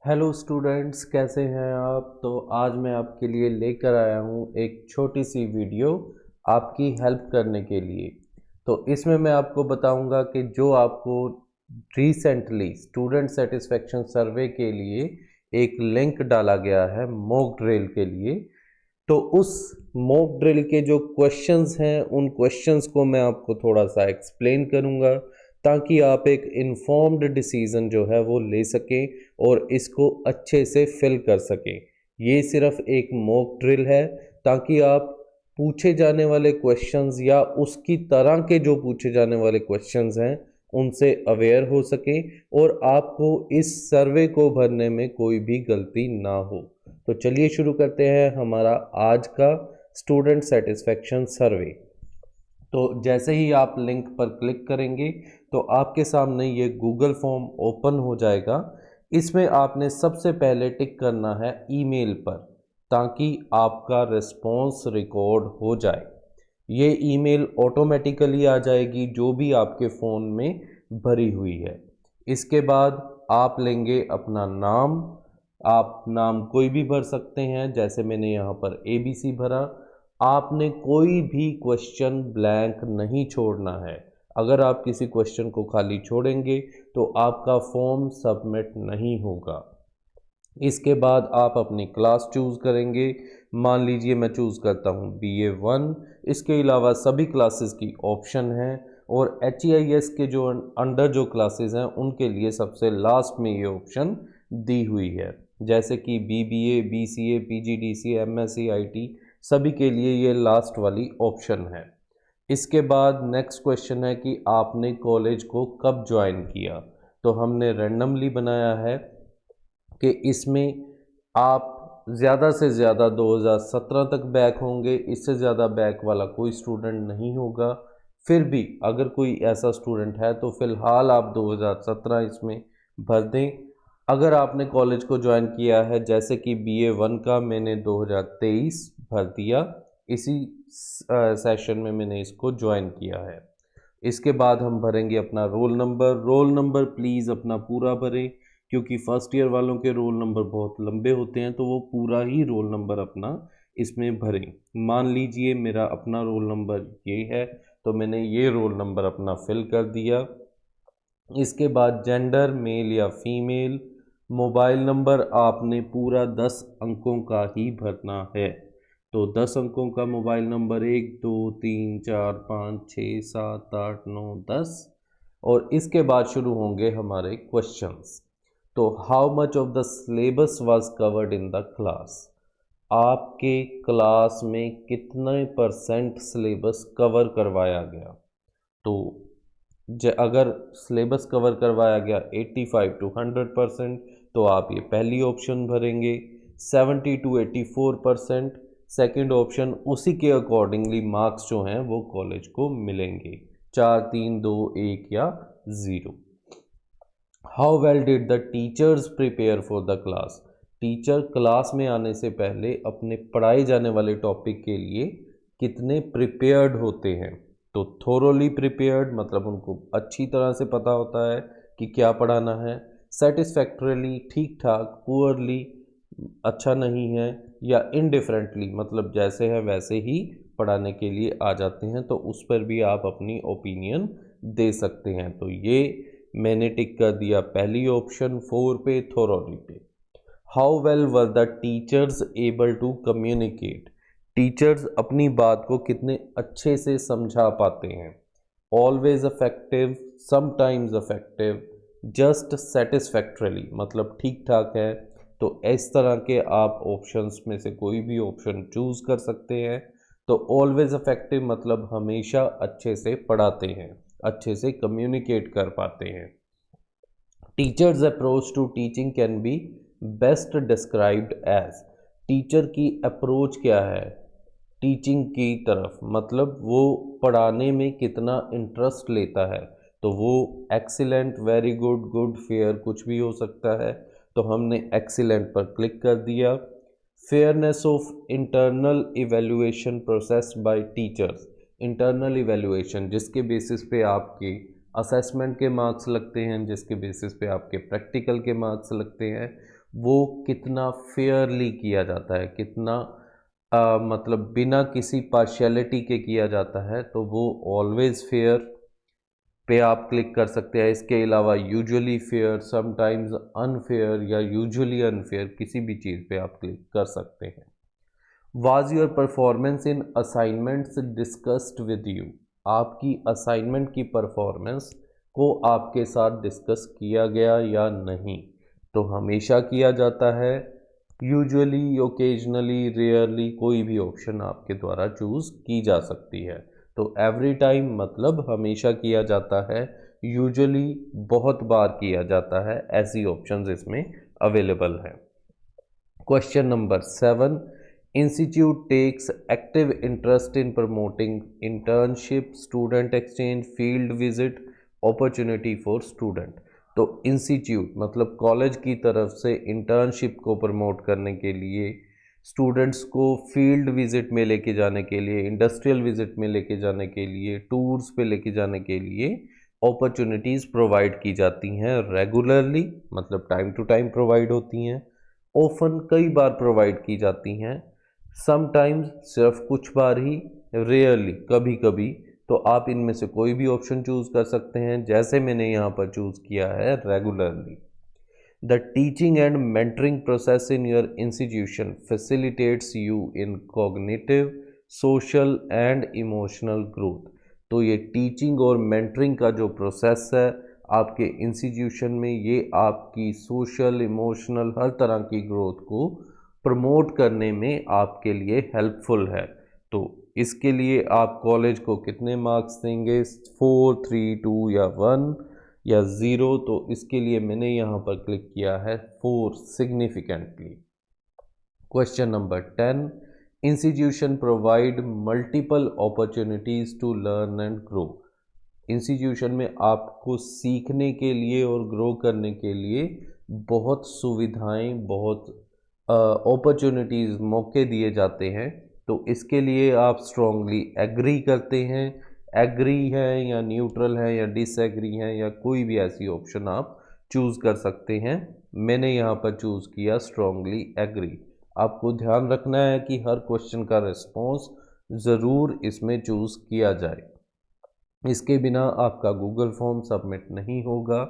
Hello students, कैसे हैं आप। तो आज मैं आपके लिए लेकर आया हूँ एक छोटी सी वीडियो आपकी हेल्प करने के लिए। तो इसमें मैं आपको बताऊंगा कि जो आपको रिसेंटली स्टूडेंट सेटिस्फेक्शन सर्वे के लिए एक लिंक डाला गया है मॉक ड्रिल के लिए, तो उस मॉक ड्रिल के जो क्वेश्चंस हैं उन क्वेश्चंस को मैं आपको थोड़ा सा एक्सप्लेन करूंगा ताकि आप एक इन्फॉर्म्ड डिसीजन जो है वो ले सकें और इसको अच्छे से फिल कर सकें। ये सिर्फ एक मॉक ड्रिल है ताकि आप पूछे जाने वाले क्वेश्चंस या उसकी तरह के जो पूछे जाने वाले क्वेश्चंस हैं उनसे अवेयर हो सकें और आपको इस सर्वे को भरने में कोई भी गलती ना हो। तो चलिए शुरू करते हैं हमारा आज का स्टूडेंट सेटिस्फेक्शन सर्वे। तो जैसे ही आप लिंक पर क्लिक करेंगे तो आपके सामने ये गूगल फॉर्म ओपन हो जाएगा। इसमें आपने सबसे पहले टिक करना है ईमेल पर ताकि आपका रिस्पॉन्स रिकॉर्ड हो जाए। ये ईमेल ऑटोमेटिकली आ जाएगी जो भी आपके फ़ोन में भरी हुई है। इसके बाद आप लेंगे अपना नाम। आप नाम कोई भी भर सकते हैं, जैसे मैंने यहाँ पर ABC भरा। आपने कोई भी क्वेश्चन ब्लैंक नहीं छोड़ना है। अगर आप किसी क्वेश्चन को खाली छोड़ेंगे तो आपका फॉर्म सबमिट नहीं होगा। इसके बाद आप अपनी क्लास चूज़ करेंगे। मान लीजिए मैं चूज़ करता हूँ BA1। इसके अलावा सभी क्लासेस की ऑप्शन है और HEIS के जो अंडर जो क्लासेस हैं उनके लिए सबसे लास्ट में ये ऑप्शन दी हुई है, जैसे कि BBA, BCA, PGDC, MSc, IT सभी के लिए ये लास्ट वाली ऑप्शन है। इसके बाद नेक्स्ट क्वेश्चन है कि आपने कॉलेज को कब ज्वाइन किया। तो हमने रैंडमली बनाया है कि इसमें आप ज़्यादा से ज़्यादा 2017 तक बैक होंगे, इससे ज़्यादा बैक वाला कोई स्टूडेंट नहीं होगा। फिर भी अगर कोई ऐसा स्टूडेंट है तो फ़िलहाल आप 2017 इसमें भर दें। अगर आपने कॉलेज को ज्वाइन किया है, जैसे कि BA1 का मैंने 2023 भर दिया, इसी सेशन में मैंने इसको ज्वाइन किया है। इसके बाद हम भरेंगे अपना roll number. Roll number please अपना पूरा भरें क्योंकि फर्स्ट ईयर वालों के रोल नंबर बहुत लंबे होते हैं, तो वो पूरा ही रोल नंबर अपना इसमें भरें। मान लीजिए मेरा अपना रोल नंबर ये है तो मैंने ये रोल नंबर अपना फिल कर दिया। इसके बाद जेंडर मेल या फीमेल। मोबाइल नंबर आपने पूरा 10 अंकों का ही भरना है। तो 10 अंकों का मोबाइल नंबर 1 2 3 4 5 6 7 8 9 10। और इसके बाद शुरू होंगे हमारे क्वेश्चंस। तो how much of the syllabus was covered in the class. आपके क्लास में कितने परसेंट सिलेबस कवर करवाया गया। तो अगर सिलेबस कवर करवाया गया 85 to 100% तो आप ये पहली ऑप्शन भरेंगे। 70 to 84% सेकेंड ऑप्शन। उसी के अकॉर्डिंगली मार्क्स जो हैं वो कॉलेज को मिलेंगे, 4 3 2 1 या 0। How well did the teachers prepare for the class. Teacher class में आने से पहले अपने पढ़ाए जाने वाले टॉपिक के लिए कितने प्रिपेयर्ड होते हैं। तो थोरोली प्रिपेयर्ड मतलब उनको अच्छी तरह से पता होता है कि क्या पढ़ाना है। सेटिस्फैक्टरीली ठीक ठाक, पुअरली अच्छा नहीं है, या इनडिफरेंटली मतलब जैसे है वैसे ही पढ़ाने के लिए आ जाते हैं, तो उस पर भी आप अपनी ओपिनियन दे सकते हैं। तो ये मैंने टिक कर दिया पहली ऑप्शन 4 पे, थोरोली पे। How well were the teachers able to communicate. Teachers अपनी बात को कितने अच्छे से समझा पाते हैं। Always effective, sometimes effective, just satisfactorily मतलब ठीक ठाक है। तो इस तरह के आप ऑप्शंस में से कोई भी ऑप्शन चूज कर सकते हैं। तो ऑलवेज अफेक्टिव मतलब हमेशा अच्छे से पढ़ाते हैं, अच्छे से कम्युनिकेट कर पाते हैं। Teachers approach to teaching can be best described as. Teacher की अप्रोच क्या है टीचिंग की तरफ, मतलब वो पढ़ाने में कितना इंटरेस्ट लेता है। तो वो excellent, very good, good, fair कुछ भी हो सकता है। तो हमने एक्सीलेंट पर क्लिक कर दिया। Fairness of internal evaluation process by teachers. Internal evaluation जिसके बेसिस पे आपके असेसमेंट के मार्क्स लगते हैं, जिसके बेसिस पे आपके प्रैक्टिकल के मार्क्स लगते हैं, वो कितना फेयरली किया जाता है, कितना मतलब बिना किसी पार्शियलिटी के किया जाता है, तो वो ऑलवेज फेयर पे आप क्लिक कर सकते हैं। इसके अलावा यूजुअली फेयर, समटाइम्स अनफेयर या यूजुअली अनफेयर, किसी भी चीज़ पे आप क्लिक कर सकते हैं। Was your performance in assignments discussed with you? आपकी असाइनमेंट की परफॉर्मेंस को आपके साथ डिस्कस किया गया या नहीं? तो हमेशा किया जाता है, यूजुअली, ओकेजनली, रेयरली, कोई भी ऑप्शन आपके द्वारा चूज़ की जा सकती है। तो एवरी टाइम मतलब हमेशा किया जाता है, यूजुअली बहुत बार किया जाता है, ऐसी ऑप्शंस इसमें अवेलेबल है। Question number 7, institute takes active interest in promoting internship, student exchange, field visit, opportunity for student. तो इंस्टीट्यूट मतलब कॉलेज की तरफ से इंटर्नशिप को प्रमोट करने के लिए, स्टूडेंट्स को फील्ड विजिट में लेके जाने के लिए, इंडस्ट्रियल विजिट में लेके जाने के लिए, टूर्स पे लेके जाने के लिए अपॉर्चुनिटीज़ प्रोवाइड की जाती हैं रेगुलरली, मतलब टाइम टू टाइम प्रोवाइड होती हैं, ऑफन कई बार प्रोवाइड की जाती हैं, समटाइम्स सिर्फ कुछ बार ही, रेयरली कभी कभी। तो आप इनमें से कोई भी ऑप्शन चूज़ कर सकते हैं, जैसे मैंने यहाँ पर चूज़ किया है regularly. The teaching and mentoring process in your institution facilitates you in cognitive, social and emotional growth. तो ये टीचिंग और मेंटरिंग का जो प्रोसेस है आपके इंस्टीट्यूशन में, ये आपकी सोशल, इमोशनल, हर तरह की ग्रोथ को प्रमोट करने में आपके लिए हेल्पफुल है। तो इसके लिए आप कॉलेज को कितने मार्क्स देंगे, 4, 3, 2 या 1 या 0? तो इसके लिए मैंने यहाँ पर क्लिक किया है 4 significantly. Question number 10, institution provide multiple opportunities to learn and grow. Institution में आपको सीखने के लिए और ग्रो करने के लिए बहुत सुविधाएं, बहुत अपॉर्चुनिटीज़, मौके दिए जाते हैं। तो इसके लिए आप स्ट्रांगली एग्री करते हैं, एग्री है या न्यूट्रल है या डिसएग्री है, या कोई भी ऐसी ऑप्शन आप चूज़ कर सकते हैं। मैंने यहाँ पर चूज़ किया स्ट्रांगली एग्री। आपको ध्यान रखना है कि हर क्वेश्चन का रिस्पॉन्स ज़रूर इसमें चूज़ किया जाए, इसके बिना आपका गूगल फॉर्म सबमिट नहीं होगा।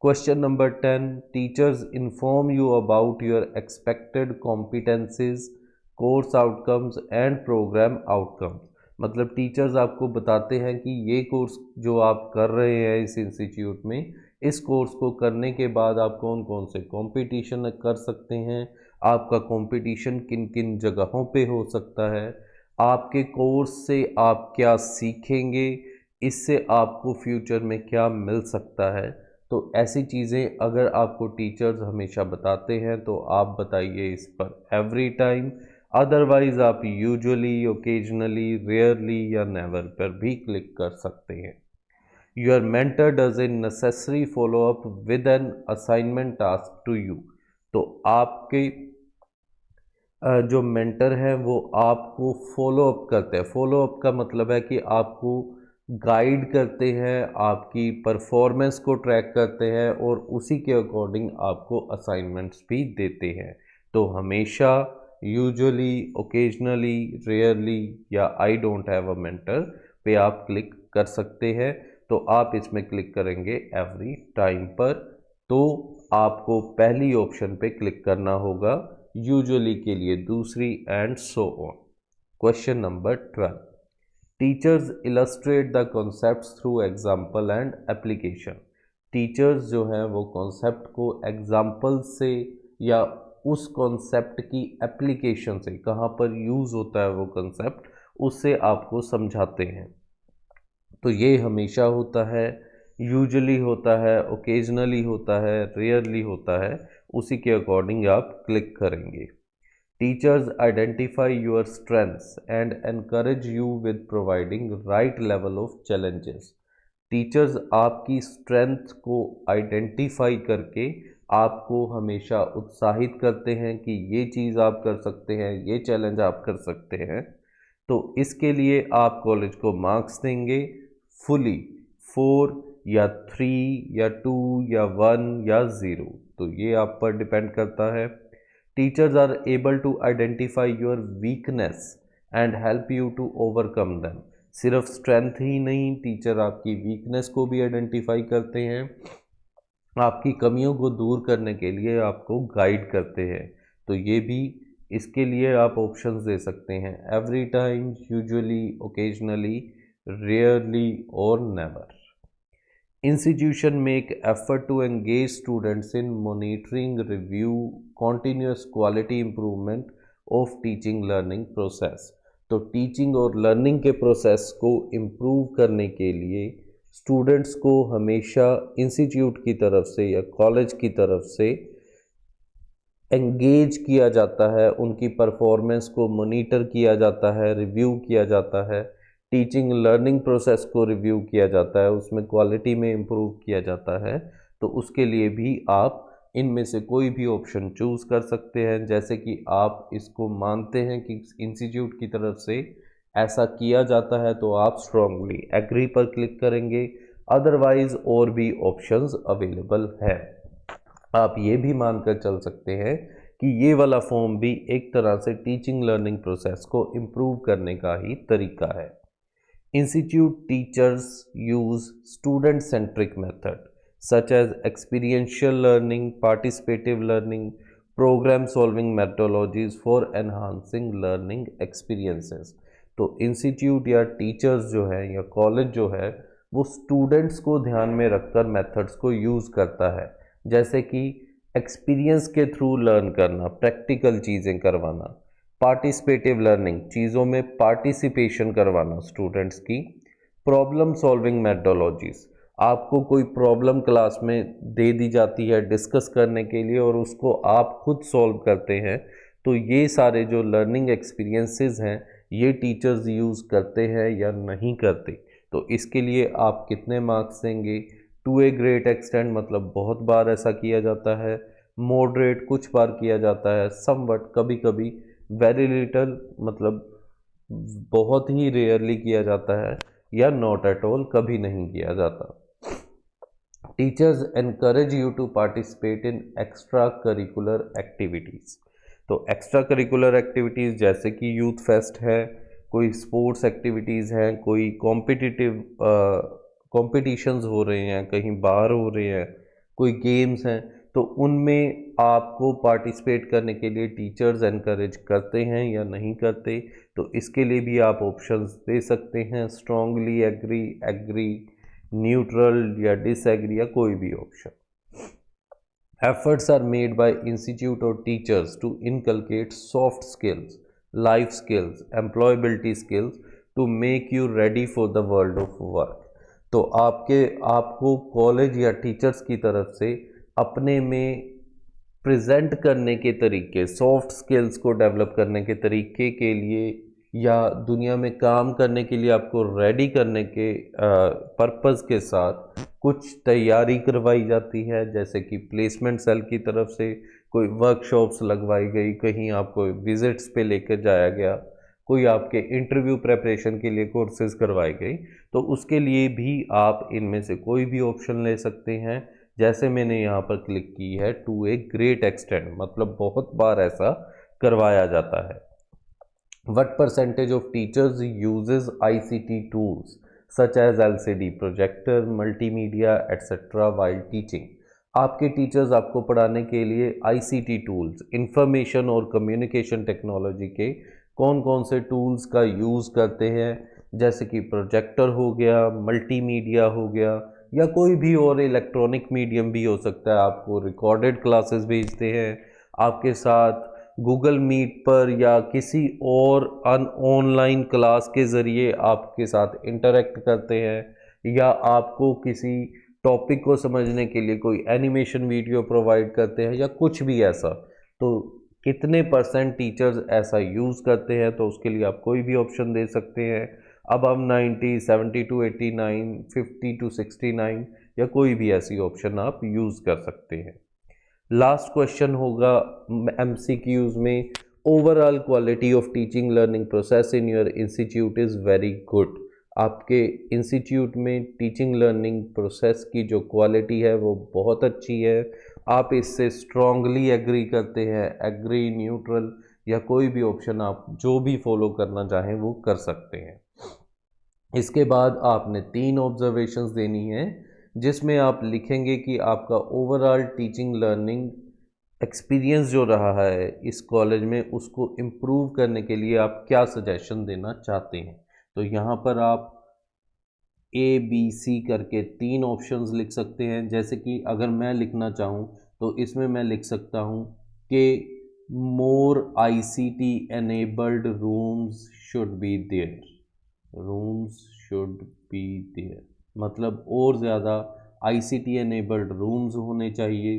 Question number 10, teachers inform you about your expected competencies, course outcomes and programme outcomes. मतलब टीचर्स आपको बताते हैं कि ये कोर्स जो आप कर रहे हैं इस इंस्टीट्यूट में, इस कोर्स को करने के बाद आप कौन कौन से कंपटीशन कर सकते हैं, आपका कंपटीशन किन किन जगहों पे हो सकता है, आपके कोर्स से आप क्या सीखेंगे, इससे आपको फ्यूचर में क्या मिल सकता है। तो ऐसी चीज़ें अगर आपको टीचर्स हमेशा बताते हैं तो आप बताइए इस पर एवरी टाइम, अदरवाइज आप यूजुअली, ओकेजनली, रेयरली या नेवर पर भी क्लिक कर सकते हैं। Your mentor does a necessary follow up with an assignment task to you. तो आपके जो मेंटर हैं वो आपको फॉलो अप करते हैं। फॉलो अप का मतलब है कि आपको गाइड करते हैं, आपकी परफॉर्मेंस को ट्रैक करते हैं और उसी के अकॉर्डिंग आपको असाइनमेंट्स भी देते हैं। तो हमेशा, यूजुअली, ओकेजनली, रेयरली या I don't have a mentor पे आप क्लिक कर सकते हैं। तो आप इसमें क्लिक करेंगे एवरी टाइम पर, तो आपको पहली ऑप्शन पे क्लिक करना होगा, यूजुअली के लिए दूसरी, and so on. Question number 12, teachers illustrate the concepts through example and application. Teachers जो हैं वो कॉन्सेप्ट को एग्जाम्पल से या उस कॉन्सेप्ट की एप्लीकेशन से, कहाँ पर यूज़ होता है वो कॉन्सेप्ट, उससे आपको समझाते हैं। तो ये हमेशा होता है, यूजुअली होता है, ओकेजनली होता है, रेयरली होता है, उसी के अकॉर्डिंग आप क्लिक करेंगे। Teachers identify your strengths and encourage you with providing right level of challenges. Teachers आपकी स्ट्रेंथ को आइडेंटिफाई करके आपको हमेशा उत्साहित करते हैं कि ये चीज़ आप कर सकते हैं, ये चैलेंज आप कर सकते हैं। तो इसके लिए आप कॉलेज को मार्क्स देंगे फुली, 4 या 3 या 2 या 1 या 0। तो ये आप पर डिपेंड करता है। Teachers are able to identify your weakness and help you to overcome them. सिर्फ स्ट्रेंथ ही नहीं, टीचर आपकी वीकनेस को भी आइडेंटिफाई करते हैं, आपकी कमियों को दूर करने के लिए आपको गाइड करते हैं। तो ये भी, इसके लिए आप ऑप्शंस दे सकते हैं: every time, usually, occasionally, rarely और never. Institution make effort to engage students in monitoring, review, continuous quality improvement of teaching learning process। तो टीचिंग और लर्निंग के प्रोसेस को इम्प्रूव करने के लिए स्टूडेंट्स को हमेशा इंस्टीट्यूट की तरफ से या कॉलेज की तरफ से एंगेज किया जाता है, उनकी परफॉर्मेंस को मॉनिटर किया जाता है, रिव्यू किया जाता है, टीचिंग लर्निंग प्रोसेस को रिव्यू किया जाता है, उसमें क्वालिटी में इम्प्रूव किया जाता है। तो उसके लिए भी आप इनमें से कोई भी ऑप्शन चूज़ कर सकते हैं। जैसे कि आप इसको मानते हैं कि इंस्टीट्यूट की तरफ से ऐसा किया जाता है तो आप स्ट्रांगली एग्री पर क्लिक करेंगे, अदरवाइज और भी ऑप्शंस अवेलेबल है। आप ये भी मानकर चल सकते हैं कि ये वाला फॉर्म भी एक तरह से टीचिंग लर्निंग प्रोसेस को इम्प्रूव करने का ही तरीका है। Institute teachers use student-centric method such as experiential learning, participative learning, problem-solving methodologies for enhancing learning experiences। तो इंस्टीट्यूट या टीचर्स जो है या कॉलेज जो है वो स्टूडेंट्स को ध्यान में रखकर मेथड्स को यूज़ करता है, जैसे कि एक्सपीरियंस के थ्रू लर्न करना, प्रैक्टिकल चीज़ें करवाना, पार्टिसिपेटिव लर्निंग, चीज़ों में पार्टिसिपेशन करवाना स्टूडेंट्स की, प्रॉब्लम सॉल्विंग मेथडोलॉजीज, आपको कोई प्रॉब्लम क्लास में दे दी जाती है डिस्कस करने के लिए और उसको आप खुद सॉल्व करते हैं। तो ये सारे जो लर्निंग एक्सपीरियंसेस हैं ये टीचर्स यूज़ करते हैं या नहीं करते। तो इसके लिए आप कितने मार्क्स देंगे? टू ए ग्रेट एक्सटेंट मतलब बहुत बार ऐसा किया जाता है, मॉडरेट कुछ बार किया जाता है, समवट कभी कभी, वेरी लिटल मतलब बहुत ही रेयरली किया जाता है, या नॉट एट ऑल कभी नहीं किया जाता। Teachers encourage you to participate in extracurricular activities. तो एक्स्ट्रा करिकुलर एक्टिविटीज़ जैसे कि यूथ फेस्ट है, कोई स्पोर्ट्स एक्टिविटीज़ हैं, कोई कॉम्पिटिटिव कॉम्पिटिशन्स हो रहे हैं, कहीं बाहर हो रहे हैं, कोई गेम्स हैं, तो उनमें आपको पार्टिसिपेट करने के लिए टीचर्स एनकरेज करते हैं या नहीं करते। तो इसके लिए भी आप ऑप्शंस दे सकते हैं: स्ट्रांगली एग्री, एग्री, न्यूट्रल या डिसएग्री, या कोई भी option. Efforts are made by institute और teachers to inculcate soft skills, life skills, employability skills to make you ready for the world of work. तो आपको कॉलेज या टीचर्स की तरफ से अपने में प्रेजेंट करने के तरीके, सॉफ्ट स्किल्स को डेवलप करने के तरीके के लिए या दुनिया में काम करने के लिए आपको रेडी करने के पर्पस के साथ कुछ तैयारी करवाई जाती है। जैसे कि प्लेसमेंट सेल की तरफ से कोई वर्कशॉप्स लगवाई गई, कहीं आपको विजिट्स पे लेकर जाया गया, कोई आपके इंटरव्यू प्रेपरेशन के लिए कोर्सेज करवाई गई। तो उसके लिए भी आप इनमें से कोई भी ऑप्शन ले सकते हैं। जैसे मैंने यहाँ पर क्लिक की है टू ए ग्रेट एक्सटेंट, मतलब बहुत बार ऐसा करवाया जाता है। What percentage of teachers uses ICT tools such as LCD, projector, multimedia, etc. while teaching? आपके टीचर्स आपको पढ़ाने के लिए ICT टूल्स, इंफॉर्मेशन और कम्युनिकेशन टेक्नोलॉजी के कौन कौन से टूल्स का यूज़ करते हैं, जैसे कि प्रोजेक्टर हो गया, मल्टीमीडिया हो गया, या कोई भी और इलेक्ट्रॉनिक मीडियम भी हो सकता है। आपको रिकॉर्डेड क्लासेस भेजते हैं, आपके साथ गूगल मीट पर या किसी और ऑनलाइन क्लास के ज़रिए आपके साथ इंटरेक्ट करते हैं, या आपको किसी टॉपिक को समझने के लिए कोई एनिमेशन वीडियो प्रोवाइड करते हैं, या कुछ भी ऐसा। तो कितने परसेंट टीचर्स ऐसा यूज़ करते हैं, तो उसके लिए आप कोई भी ऑप्शन दे सकते हैं। अब हम 90, 70 to 89, 50 to 69, या कोई भी ऐसी ऑप्शन आप यूज़ कर सकते हैं। लास्ट क्वेश्चन होगा MCQs में, overall quality of teaching learning process in your institute is very good. आपके इंस्टीट्यूट में टीचिंग लर्निंग प्रोसेस की जो क्वालिटी है वो बहुत अच्छी है। आप इससे स्ट्रांगली एग्री करते हैं, एग्री, न्यूट्रल या कोई भी ऑप्शन आप जो भी फॉलो करना चाहें वो कर सकते हैं। इसके बाद आपने 3 ऑब्जर्वेशंस देनी है जिसमें आप लिखेंगे कि आपका ओवरऑल टीचिंग लर्निंग एक्सपीरियंस जो रहा है इस कॉलेज में उसको इम्प्रूव करने के लिए आप क्या सजेशन देना चाहते हैं। तो यहाँ पर आप ABC करके 3 ऑप्शंस लिख सकते हैं। जैसे कि अगर मैं लिखना चाहूँ तो इसमें मैं लिख सकता हूँ कि more ICT enabled rooms should be there, rooms should be there, मतलब और ज़्यादा ICT enabled रूम्स होने चाहिए।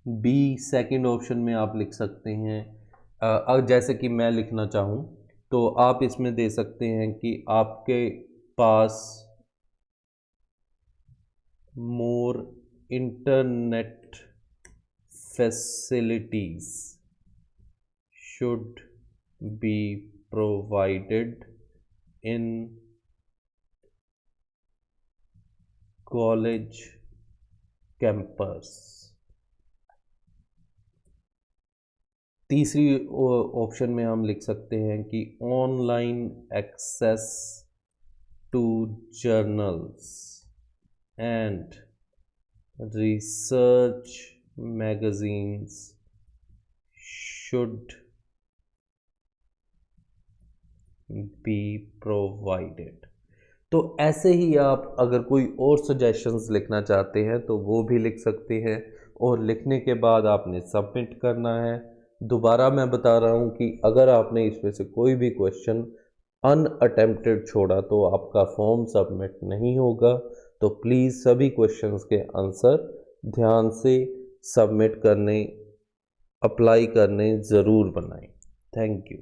बी सेकंड ऑप्शन में आप लिख सकते हैं जैसे कि मैं लिखना चाहूँ तो आप इसमें दे सकते हैं कि आपके पास more internet facilities should be provided in college campus. तीसरी ऑप्शन में हम लिख सकते हैं कि online access to journals and research magazines should be provided. तो ऐसे ही आप अगर कोई और सजेशंस लिखना चाहते हैं तो वो भी लिख सकते हैं और लिखने के बाद आपने सबमिट करना है। दोबारा मैं बता रहा हूँ कि अगर आपने इसमें से कोई भी क्वेश्चन अनअटेम्प्टेड छोड़ा तो आपका फॉर्म सबमिट नहीं होगा। तो प्लीज़ सभी क्वेश्चंस के आंसर ध्यान से सबमिट करने, अप्लाई करने ज़रूर बनाएं। Thank you.